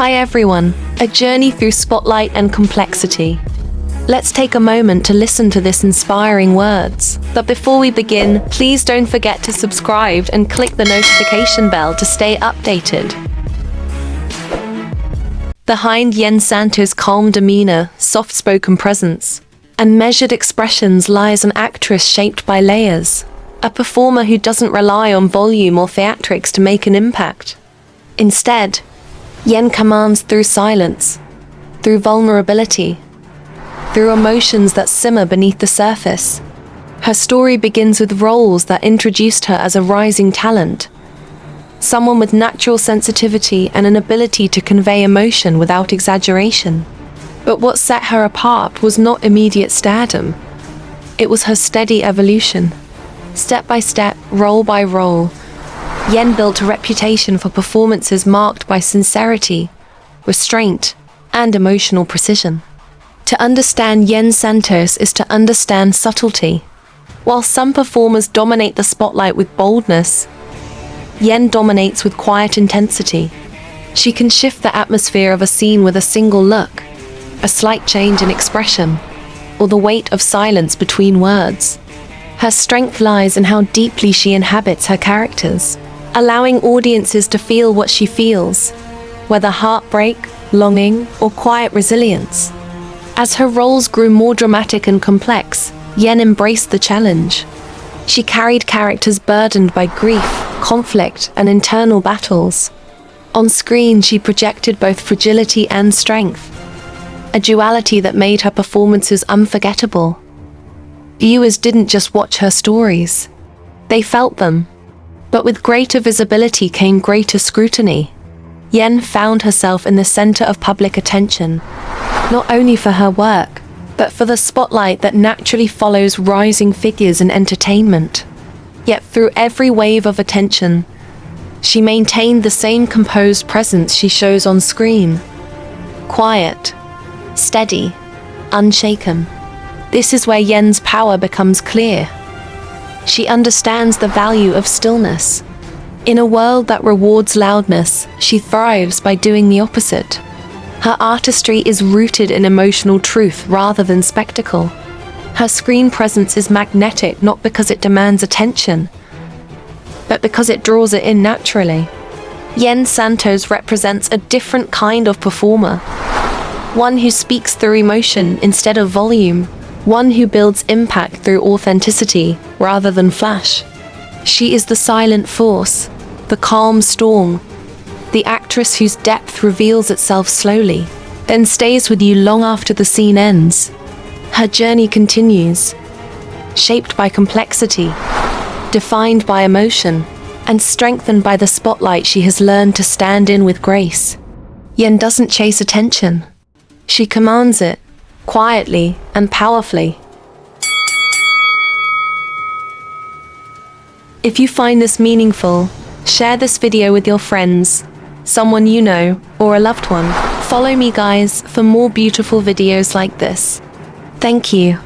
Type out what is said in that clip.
Hi everyone, a journey through spotlight and complexity. Let's take a moment to listen to this inspiring words. But before we begin, please don't forget to subscribe and click the notification bell to stay updated. Behind Yen Santos' calm demeanor, soft-spoken presence, and measured expressions lies an actress shaped by layers. A performer who doesn't rely on volume or theatrics to make an impact. Instead, Yen commands through silence, through vulnerability, through emotions that simmer beneath the surface. Her story begins with roles that introduced her as a rising talent, someone with natural sensitivity and an ability to convey emotion without exaggeration. But what set her apart was not immediate stardom. It was her steady evolution. Step by step, role by role, Yen built a reputation for performances marked by sincerity, restraint, and emotional precision. To understand Yen Santos is to understand subtlety. While some performers dominate the spotlight with boldness, Yen dominates with quiet intensity. She can shift the atmosphere of a scene with a single look, a slight change in expression, or the weight of silence between words. Her strength lies in how deeply she inhabits her characters, allowing audiences to feel what she feels, whether heartbreak, longing, or quiet resilience. As her roles grew more dramatic and complex, Yen embraced the challenge. She carried characters burdened by grief, conflict, and internal battles. On screen, she projected both fragility and strength, a duality that made her performances unforgettable. Viewers didn't just watch her stories, they felt them. But with greater visibility came greater scrutiny. Yen found herself in the center of public attention, not only for her work, but for the spotlight that naturally follows rising figures in entertainment. Yet through every wave of attention, she maintained the same composed presence she shows on screen. Quiet, steady, unshaken. This is where Yen's power becomes clear. She understands the value of stillness. In a world that rewards loudness, she thrives by doing the opposite. Her artistry is rooted in emotional truth rather than spectacle. Her screen presence is magnetic not because it demands attention, but because it draws it in naturally. Yen Santos represents a different kind of performer. One who speaks through emotion instead of volume. One who builds impact through authenticity rather than flash. She is the silent force, the calm storm, the actress whose depth reveals itself slowly, then stays with you long after the scene ends. Her journey continues, shaped by complexity, defined by emotion, and strengthened by the spotlight she has learned to stand in with grace. Yen doesn't chase attention. She commands it, quietly and powerfully. If you find this meaningful, share this video with your friends, someone you know, or a loved one. Follow me guys for more beautiful videos like this. Thank you.